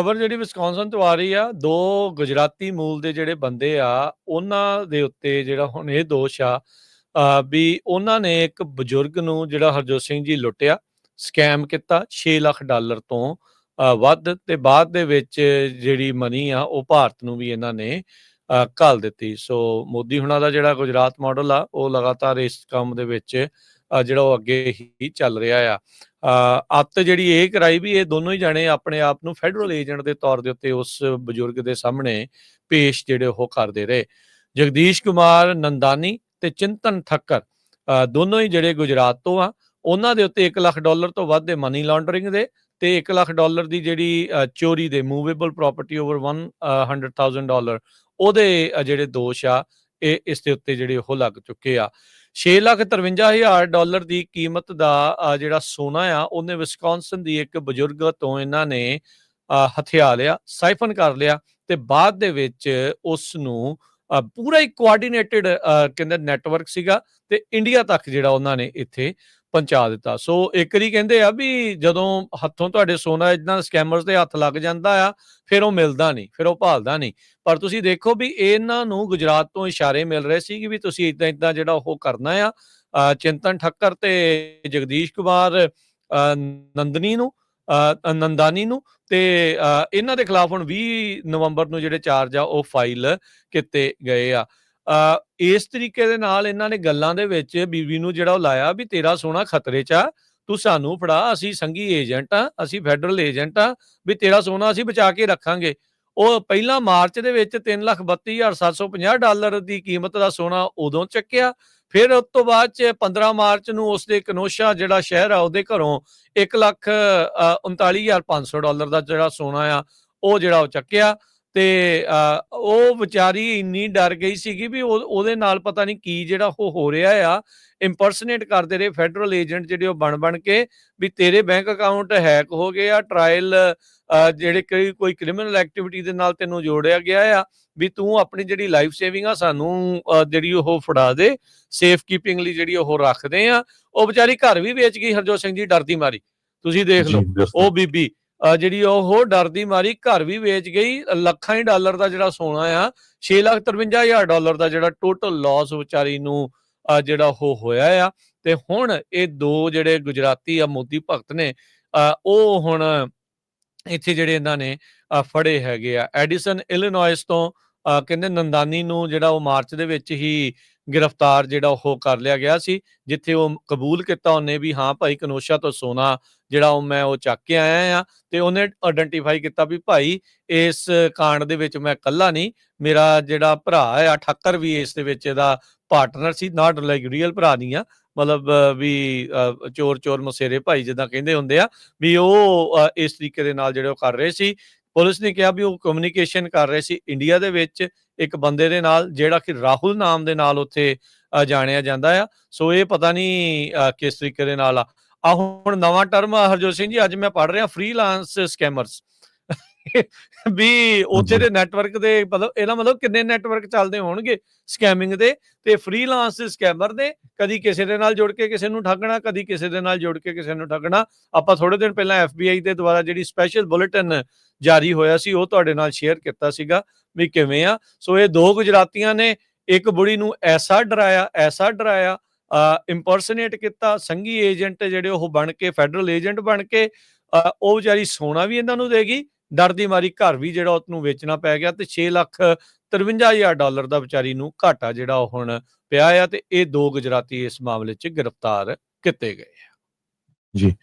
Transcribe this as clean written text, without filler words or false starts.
ਖਬਰ ਜਿਹੜੀ ਵਿਸਕੌਨਸਨ ਤੋਂ ਆ ਰਹੀ ਆ, 2 ਗੁਜਰਾਤੀ ਮੂਲ ਦੇ ਜਿਹੜੇ ਬੰਦੇ ਆ, ਉਹਨਾਂ ਦੇ ਉੱਤੇ ਜਿਹੜਾ ਹੁਣ ਇਹ ਦੋਸ਼ ਆ ਵੀ ਉਹਨਾਂ ਨੇ ਇੱਕ ਬਜ਼ੁਰਗ ਨੂੰ ਜਿਹੜਾ ਹਰਜੋਤ ਸਿੰਘ ਜੀ ਲੁੱਟਿਆ, ਸਕੈਮ ਕੀਤਾ $6 ਲੱਖ ਤੋਂ ਵੱਧ, ਤੇ ਬਾਅਦ ਦੇ ਵਿੱਚ ਜਿਹੜੀ ਮਨੀ ਆ ਉਹ ਭਾਰਤ ਨੂੰ ਵੀ ਇਹਨਾਂ ਨੇ ਘੱਲ ਦਿੱਤੀ। ਸੋ ਮੋਦੀ ਹੁਣਾਂ ਦਾ ਜਿਹੜਾ ਗੁਜਰਾਤ ਮਾਡਲ ਆ, ਉਹ ਲਗਾਤਾਰ ਇਸ ਕੰਮ ਦੇ ਵਿੱਚ ਜਿਹੜਾ ਉਹ ਅੱਗੇ ਹੀ ਚੱਲ ਰਿਹਾ ਆ। ਅੱਤ ਜਿਹੜੀ ਇਹ ਕਰਾਈ ਵੀ ਇਹ ਦੋਨੋਂ ਹੀ ਜਾਣੇ ਆਪਣੇ ਆਪ ਨੂੰ ਫੈਡਰਲ ਏਜੰਟ ਦੇ ਤੌਰ ਦੇ ਉੱਤੇ ਉਸ ਬਜ਼ੁਰਗ ਦੇ ਸਾਹਮਣੇ ਪੇਸ਼ ਜਿਹੜੇ ਉਹ ਕਰਦੇ ਰਹੇ। ਜਗਦੀਸ਼ ਕੁਮਾਰ ਨੰਦਾਨੀ ਤੇ ਚਿੰਤਨ ਠੱਕਰ ਦੋਨੋਂ ਹੀ ਜਿਹੜੇ ਗੁਜਰਾਤ ਤੋਂ ਆ, ਉਹਨਾਂ ਦੇ ਉੱਤੇ $1 ਲੱਖ ਤੋਂ ਵੱਧ ਦੇ ਮਨੀ ਲਾਂਡਰਿੰਗ ਦੇ ਤੇ $1 ਲੱਖ ਦੀ ਜਿਹੜੀ ਚੋਰੀ ਦੇ ਮੂਵੇਬਲ ਪ੍ਰਾਪਰਟੀ ਓਵਰ $100,000 ਉਹਦੇ ਜਿਹੜੇ ਦੋਸ਼ ਆ ਇਹ ਇਸ ਦੇ ਉੱਤੇ ਜਿਹੜੇ ਉਹ ਲੱਗ ਚੁੱਕੇ ਆ। $6,53,000 ਦੀ ਕੀਮਤ ਦਾ ਜਿਹੜਾ ਸੋਨਾ ਆ, ਉਹਨੇ ਵਿਸਕੌਨਸਨ ਦੀ ਇੱਕ ਬਜ਼ੁਰਗ ਤੋਂ ਇਹਨਾਂ ਨੇ ਹਥਿਆ ਲਿਆ, ਸਾਈਫਨ ਕਰ ਲਿਆ, ਤੇ ਬਾਅਦ ਦੇ ਵਿੱਚ ਉਸ ਨੂੰ ਪੂਰਾ ਹੀ ਕੋਆਰਡੀਨੇਟਡ ਕਹਿੰਦੇ ਨੈਟਵਰਕ ਸੀਗਾ, ਤੇ ਇੰਡੀਆ ਤੱਕ ਜਿਹੜਾ ਉਹਨਾਂ ਨੇ ਇੱਥੇ ਪਹੁੰਚਾ ਦਿੱਤਾ। ਸੋ ਇੱਕ ਵਾਰੀ ਕਹਿੰਦੇ ਆ ਵੀ ਜਦੋਂ ਹੱਥੋਂ ਤੁਹਾਡੇ ਸੋਨਾ ਇਦਾਂ ਸਕੈਮਰਸ ਦੇ ਹੱਥ ਲੱਗ ਜਾਂਦਾ ਆ, ਫਿਰ ਉਹ ਮਿਲਦਾ ਨਹੀਂ, ਫਿਰ ਉਹ ਭਾਲਦਾ ਨਹੀਂ। ਪਰ ਤੁਸੀਂ ਦੇਖੋ ਵੀ ਇਹਨਾਂ ਨੂੰ ਗੁਜਰਾਤ ਤੋਂ ਇਸ਼ਾਰੇ ਮਿਲ ਰਹੇ ਸੀ ਕਿ ਵੀ ਤੁਸੀਂ ਇਦਾਂ ਜਿਹੜਾ ਉਹ ਕਰਨਾ ਆ। ਚਿੰਤਨ ਠੱਕਰ ਤੇ ਜਗਦੀਸ਼ ਕੁਮਾਰ ਨੰਦਾਨੀ ਨੂੰ ਤੇ ਇਹਨਾਂ ਦੇ ਖਿਲਾਫ ਹੁਣ 20 ਨਵੰਬਰ ਨੂੰ ਜਿਹੜੇ ਚਾਰਜ ਆ ਉਹ ਫਾਈਲ ਕੀਤੇ ਗਏ ਆ। ਇਸ ਤਰੀਕੇ ਦੇ ਨਾਲ ਇਹਨਾਂ ਨੇ ਗੱਲਾਂ ਦੇ ਵਿੱਚ ਬੀਬੀ ਨੂੰ ਜਿਹੜਾ ਉਹ ਲਾਇਆ ਵੀ ਤੇਰਾ ਸੋਨਾ ਖਤਰੇ 'ਚ ਆ, ਤੂੰ ਸਾਨੂੰ ਫੜਾ, ਅਸੀਂ ਸੰਘੀ ਏਜੰਟ ਆ, ਅਸੀਂ ਫੈਡਰਲ ਏਜੰਟ ਆ, ਵੀ ਤੇਰਾ ਸੋਨਾ ਅਸੀਂ ਬਚਾ ਕੇ ਰੱਖਾਂਗੇ। ਉਹ ਪਹਿਲਾਂ ਮਾਰਚ ਦੇ ਵਿੱਚ $3,32,750 ਦੀ ਕੀਮਤ ਦਾ ਸੋਨਾ ਉਦੋਂ ਚੱਕਿਆ। ਫਿਰ ਉਸ ਤੋਂ ਬਾਅਦ 'ਚ 15 ਮਾਰਚ ਨੂੰ ਉਸਦੇ ਕਨੋਸ਼ਾ ਜਿਹੜਾ ਸ਼ਹਿਰ ਆ ਉਹਦੇ ਘਰੋਂ $1,39,500 ਦਾ ਜਿਹੜਾ ਸੋਨਾ ਆ ਉਹ ਜਿਹੜਾ ਉਹ ਚੱਕਿਆ। ਤੇ ਉਹ ਵਿਚਾਰੀ ਇੰਨੀ ਡਰ ਗਈ ਸੀਗੀ ਵੀ ਉਹਦੇ ਨਾਲ ਪਤਾ ਨਹੀਂ ਕੀ ਜਿਹੜਾ ਉਹ ਹੋ ਰਿਹਾ ਆ। ਇੰਪਰਸਨੇਟ ਕਰਦੇ ਰਹੇ ਫੈਡਰਲ ਏਜੰਟ ਜਿਹੜੇ ਉਹ ਬਣ ਕੇ ਵੀ ਤੇਰੇ ਬੈਂਕ ਅਕਾਊਂਟ ਹੈਕ ਹੋ ਗਏ ਆ, ਟਰਾਇਲ ਜਿਹੜੇ ਕੋਈ ਕ੍ਰਿਮੀਨਲ ਐਕਟੀਵਿਟੀ ਦੇ ਨਾਲ ਤੈਨੂੰ ਜੋੜਿਆ ਗਿਆ ਆ, ਵੀ ਤੂੰ ਆਪਣੀ ਜਿਹੜੀ ਲਾਈਫ ਸੇਵਿੰਗ ਆ ਸਾਨੂੰ ਜਿਹੜੀ ਉਹ ਫੜਾ ਦੇ, ਸੇਫ ਕੀਪਿੰਗ ਲਈ ਜਿਹੜੀ ਉਹ ਰੱਖਦੇ ਆ। ਉਹ ਵਿਚਾਰੀ ਘਰ ਵੀ ਵੇਚ ਗਈ ਹਰਜੋਤ ਸਿੰਘ ਜੀ ਡਰਦੀ ਮਾਰੀ। ਤੁਸੀਂ ਦੇਖ ਲਓ ਉਹ ਬੀਬੀ ਜਿਹੜੀ ਉਹ ਡਰਦੀ ਮਾਰੀ ਘਰ ਵੀ ਵੇਚ ਗਈ। ਲੱਖਾਂ ਹੀ ਡਾਲਰ ਦਾ ਜਿਹੜਾ ਸੋਨਾ ਆ, $6,53,000 ਦਾ ਜਿਹੜਾ ਟੋਟਲ ਲਾਸ ਵਿਚਾਰੀ ਨੂੰ ਜਿਹੜਾ ਉਹ ਹੋਇਆ ਆ। ਤੇ ਹੁਣ ਇਹ 2 ਜਿਹੜੇ ਗੁਜਰਾਤੀ ਆ ਮੋਦੀ ਭਗਤ ਨੇ, ਉਹ ਹੁਣ ਇੱਥੇ ਜਿਹੜੇ ਇਹਨਾਂ ਨੇ ਫੜੇ ਹੈਗੇ ਆ। ਐਡੀਸਨ ਇਲੀਨੋਇਸ ਤੋਂ ਕਹਿੰਦੇ ਨੰਦਾਨੀ ਨੂੰ ਜਿਹੜਾ ਉਹ ਮਾਰਚ ਦੇ ਵਿੱਚ ਹੀ ਗ੍ਰਿਫਤਾਰ ਜਿਹੜਾ ਉਹ ਕਰ ਲਿਆ ਗਿਆ ਸੀ, ਜਿੱਥੇ ਉਹ ਕਬੂਲ ਕੀਤਾ ਉਹਨੇ ਵੀ ਹਾਂ ਭਾਈ ਕਨੋਸ਼ਾ ਤੋਂ ਸੋਨਾ ਜਿਹੜਾ ਉਹ ਚੱਕ ਕੇ ਆਇਆ ਆ। ਤੇ ਉਹਨੇ ਆਇਡੈਂਟੀਫਾਈ ਕੀਤਾ ਵੀ ਭਾਈ ਇਸ ਕਾਂਡ ਦੇ ਵਿੱਚ ਮੈਂ ਇਕੱਲਾ ਨਹੀਂ, ਮੇਰਾ ਜਿਹੜਾ ਭਰਾ ਆ ਠੱਕਰ ਵੀ ਇਸ ਦੇ ਵਿੱਚ ਇਹਦਾ partner C. Not like real ਭਰਾ ਨਹੀਂ ਆ, ਮਤਲਬ ਵੀ ਚੋਰ ਮਸੇਰੇ ਭਾਈ ਜਿੱਦਾਂ ਕਹਿੰਦੇ ਹੁੰਦੇ ਆ, ਵੀ ਉਹ ਇਸ ਤਰੀਕੇ ਦੇ ਨਾਲ ਜਿਹੜੇ ਉਹ ਕਰ ਰਹੇ ਸੀ। ਪੁਲਿਸ ਨੇ ਕਿਹਾ ਵੀ ਉਹ ਕਮਿਊਨੀਕੇਸ਼ਨ ਕਰ ਰਹੇ ਸੀ ਇੰਡੀਆ ਦੇ ਵਿੱਚ ਇੱਕ ਬੰਦੇ ਦੇ ਨਾਲ, ਜਿਹੜਾ ਕਿ ਰਾਹੁਲ ਨਾਮ ਦੇ ਨਾਲ ਉੱਥੇ ਜਾਣਿਆ ਜਾਂਦਾ ਆ। ਸੋ ਇਹ ਪਤਾ ਨਹੀਂ ਕਿਸ ਤਰੀਕੇ ਦੇ ਨਾਲ ਆ ਹੁਣ ਨਵਾਂ ਟਰਮ ਹਰਜੋਤ ਸਿੰਘ ਜੀ ਅੱਜ ਮੈਂ ਪੜ੍ਹ ਰਿਹਾ, ਫ੍ਰੀਲਾਂਸ ਸਕੈਮਰਸ ਵੀ ਉੱਥੇ ਦੇ ਨੈਟਵਰਕ ਦੇ ਇਹਦਾ ਮਤਲਬ ਕਿੰਨੇ ਨੈਟਵਰਕ ਚੱਲਦੇ ਹੋਣਗੇ ਸਕੈਮਿੰਗ ਦੇ, ਤੇ ਫ੍ਰੀਲਾਂਸ ਸਕੈਮਰ ਦੇ ਕਦੀ ਕਿਸੇ ਦੇ ਨਾਲ ਜੁੜ ਕੇ ਕਿਸੇ ਨੂੰ ਠੱਗਣਾ, ਕਦੀ ਕਿਸੇ ਦੇ ਨਾਲ ਜੁੜ ਕੇ ਕਿਸੇ ਨੂੰ ਠੱਗਣਾ। ਆਪਾਂ ਥੋੜੇ ਦਿਨ ਪਹਿਲਾਂ FBI ਦੇ ਦੁਆਰਾ ਜਿਹੜੀ ਸਪੈਸ਼ਲ ਬੁਲੇਟਿਨ ਜਾਰੀ ਹੋਇਆ ਸੀ ਉਹ ਤੁਹਾਡੇ ਨਾਲ ਸ਼ੇਅਰ ਕੀਤਾ ਸੀਗਾ ਵੀ ਕਿਵੇਂ ਆ। ਸੋ ਇਹ 2 ਗੁਜਰਾਤੀਆਂ ਨੇ ਇੱਕ ਬੁੜੀ ਨੂੰ ਐਸਾ ਡਰਾਇਆ ਇੰਪਰਸਨੇਟ ਕੀਤਾ, ਸੰਘੀ ਏਜੰਟ ਜਿਹੜੇ ਉਹ ਬਣ ਕੇ, ਫੈਡਰਲ ਏਜੰਟ ਬਣ ਕੇ ਉਹ ਵਿਚਾਰੀ ਸੋਨਾ ਵੀ ਇਹਨਾਂ ਨੂੰ ਦੇਗੀ, ਡਰਦੀ ਮਾਰੀ ਘਰ ਵੀ ਜਿਹੜਾ ਉਹਨੂੰ ਵੇਚਣਾ ਪੈ ਗਿਆ, ਤੇ $6,53,000 ਦਾ ਵਿਚਾਰੀ ਨੂੰ ਘਾਟਾ ਜਿਹੜਾ ਉਹ ਹੁਣ ਪਿਆ ਆ। ਤੇ ਇਹ 2 ਗੁਜਰਾਤੀ ਇਸ ਮਾਮਲੇ 'ਚ ਗ੍ਰਿਫਤਾਰ ਕੀਤੇ ਗਏ ਆ। ਜੀ।